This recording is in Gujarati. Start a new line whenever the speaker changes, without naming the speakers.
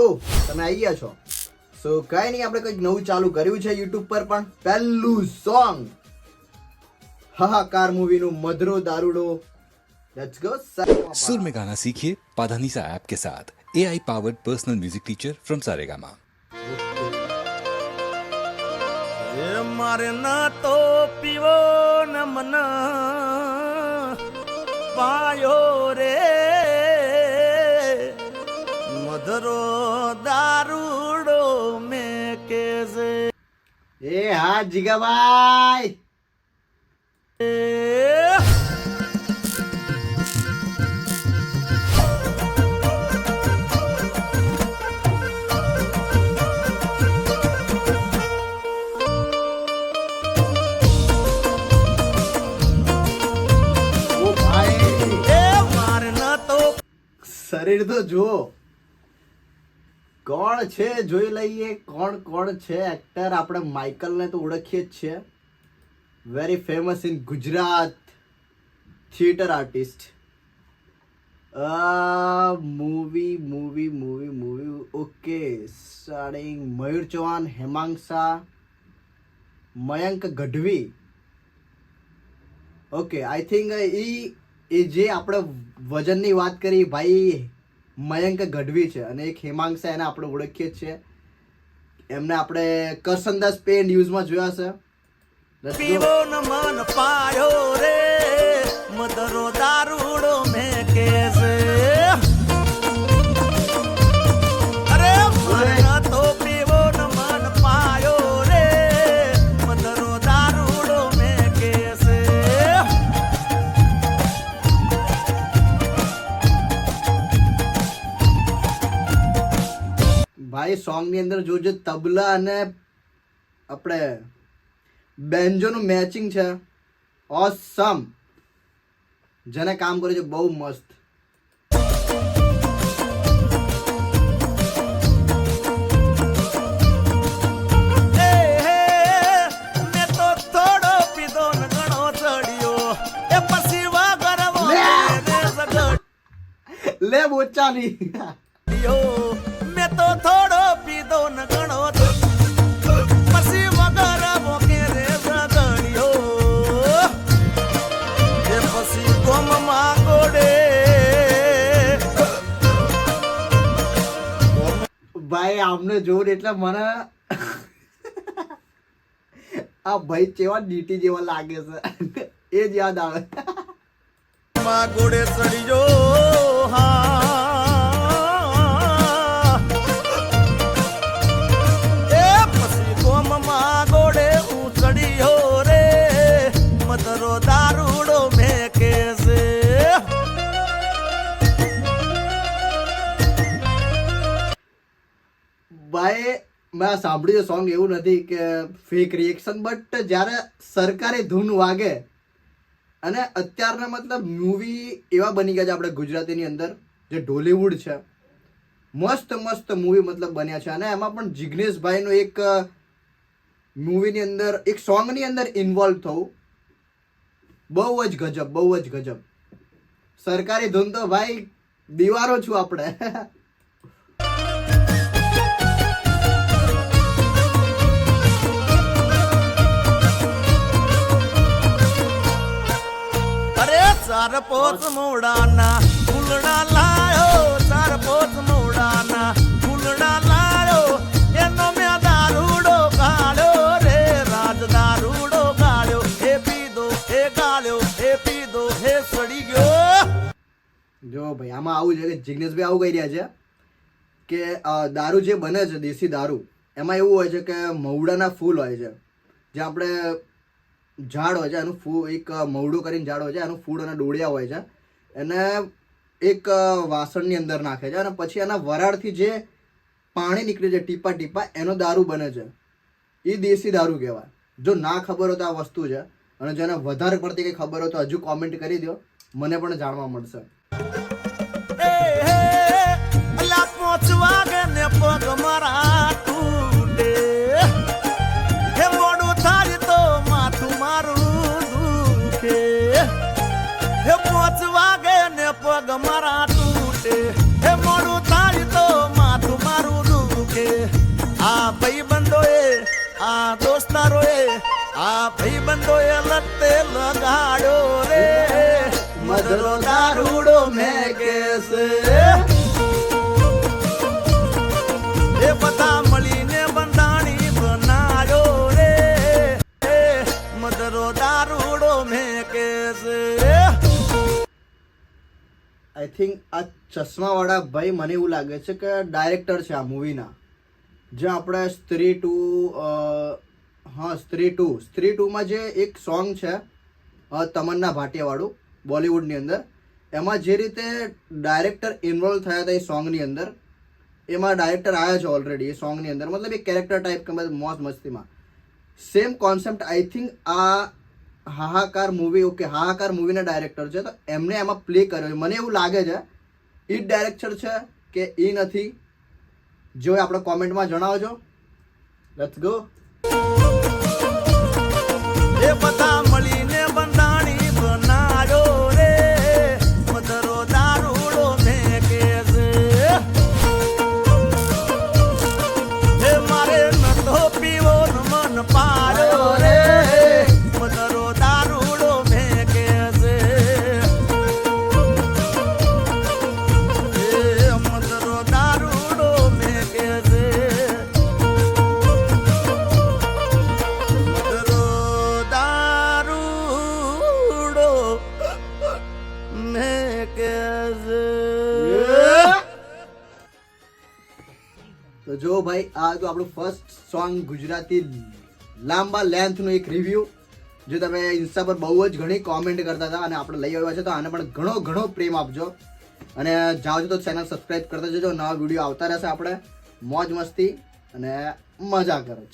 ઓ તમે આવી ગયા છો. સો કઈ નહીં, આપણે કંઈક નવું ચાલુ કર્યું છે યુટ્યુબ પર. પણ પહેલું સોંગ હાહાકાર મૂવીનું મધરો દારૂડો. Let's go.
सुर में गाना सीखिए पाधानीसा ऐप के साथ AI powered personal music teacher from Saregama.
મારે ના તો પીવો ન મન પાયો રે મધરો દારૂડો મેં કે છે.
એ હા જીગાભાઈ. શરીર તો જુઓ કોણ છે, જોઈ લઈએ કોણ કોણ છે એક્ટર. આપણે માઇકલને તો ઓળખીએ જ છે, very famous in Gujarat, theatre artist. Movie okay. Starting Mayur Chauhan, Hemang Shah, Mayank Gadhvi. Okay, I think એ જે આપણે વજનની વાત કરી ભાઈ, મયંક ગઢવી છે. અને એક હેમાંગ શાહ, એને આપણે ઓળખીએ જ છે. એમને આપણે કરસનદાસ પે ન્યૂઝમાં જોયા છે.
પીવો ન મન પાયો રે મધરો દારૂડો મેં કે છે. અરે મારે ના તો પીવો ન મન પાયો રે મધરો દારૂડો મેં કે છે.
ભાઈ સોંગ ની અંદર જોજો તબલા અને આપણે બેન્જો નું મેચિંગ છે. ઓસમ. જેને કામ કર્યું છે બહુ મસ્ત.
મેં તો થોડો પીધો ને ઘણો ચડ્યો એ પછી વગર
લે બોચાની.
મેં તો થોડો પીધો ને ઘણો પછી વગર મોકે રે ઝઘડ્યો એ પછી ગોમમાં ગોડે.
ભાઈ આમને જોર એટલે મને આ ભાઈ કેવા ડીટી જેવા લાગે છે એ જ યાદ આવે.
માં ગોડે ચડ્યો હા એ પછી ગોમમાં ગોડે હું ચડ્યો રે મધરો દારૂડો મેં કે છે.
ભાઈ મેં સાંભળ્યું છે સોંગ, એવું નથી કે ફેક રિએક્શન, બટ જ્યારે સરકારી ધૂન વાગે અને અત્યારના મતલબ મૂવી એવા બની ગયા છે આપણે ગુજરાતીની અંદર જે ઢોલીવુડ છે, મસ્ત મસ્ત મૂવી મતલબ બન્યા છે. અને એમાં પણ જિગ્નેશભાઈનું એક મૂવીની અંદર એક સોંગની અંદર ઇન્વોલ્વ થવું બહુ જ ગજબ, બહુ જ ગજબ. સરકારી ધૂન તો ભાઈ દીવારો છું આપણે.
ચાર પોચ મોડાના ફૂલડા લાયો, ચાર પોચ મોડાના ફૂલડા લાયો એનો મેં દારૂડો ગાળ્યો રે રાજ દારૂડો ગાળ્યો એ પીધો એ ગાળ્યો એ પીધો એ સડી ગયો.
જો ભાઈ આમાં આવું છે કે જિગ્નેશભાઈ આવું કહી રહ્યા છે કે દારૂ જે બને છે દેશી દારૂ, એમાં એવું હોય છે કે મવડાના ફૂલ હોય છે, જે આપણે ઝાડ હોય છે એનું ફૂલ, એક મવડું કરીને ઝાડ હોય છે, એનું ફૂલ અને ડોળિયા હોય છે, એને એક વાસણની અંદર નાખે છે અને પછી એના વરાળથી જે પાણી નીકળે છે ટીપા ટીપા, એનો દારૂ બને છે. એ દેશી દારૂ કહેવાય. જો ના ખબર હોય તો આ વસ્તુ છે, અને જેને વધારે પડતી કંઈ ખબર હોય તો હજુ કોમેન્ટ કરી દો, મને પણ જાણવા મળશે.
અલા પહોંચવા ગે ને પગ મારા તૂટે હે મોડું થાય તો માથું મારું દુખે હે પહોંચવા ગે ને પગ મારા તૂટે હે મોડું થાય તો માથું મારું
આઈ થિંક આ ચશ્માવાળા ભાઈ મને એવું લાગે છે કે ડાયરેક્ટર છે આ મૂવીના. જે આપણે સ્ત્રી ટુમાં જે એક સોંગ છે તમન્ના ભાટિયાવાળું બોલિવૂડની અંદર, એમાં જે રીતે ડાયરેક્ટર ઇન્વોલ્વ થયા હતા એ સોંગની અંદર, એમાં ડાયરેક્ટર આવ્યા છે ઓલરેડી એ સોંગની અંદર, મતલબ એક કેરેક્ટર ટાઈપ કે મોજ મસ્તીમાં સેમ કોન્સેપ્ટ આઈ થિંક આ હાહાકાર મૂવીના ડાયરેક્ટર છે, તો એમને એમાં પ્લે કર્યો છે. મને એવું લાગે છે એ જ ડાયરેક્ટર છે કે એ નથી, જો આપણે કોમેન્ટમાં જણાવજો. Let's go.
એ બધા મળીને બંધાણી બનાવ્યો રે, મધરો દારૂડો મેકે છે. એ મારે નતો પીવો ન મન પાડ્યો રે, મધરો દારૂડો મેકે છે. એ મધરો દારૂડો મેકે છે. મધરો દારૂડો મેકે છે.
તો જો ભાઈ આ તો આપણું ફર્સ્ટ સોંગ ગુજરાતી લાંબા લેન્થનું એક રિવ્યુ, જે તમે ઇન્સ્ટા પર બહુ જ ઘણી કોમેન્ટ કરતા હતા અને આપણે લઈ આવ્યા છે, તો આને પણ ઘણો પ્રેમ આપજો અને જાઓ છો તો ચેનલ સબસ્ક્રાઈબ કરતા જજો. નવા વિડીયો આવતા રહેશે, આપણે મોજ મસ્તી અને મજા કરો.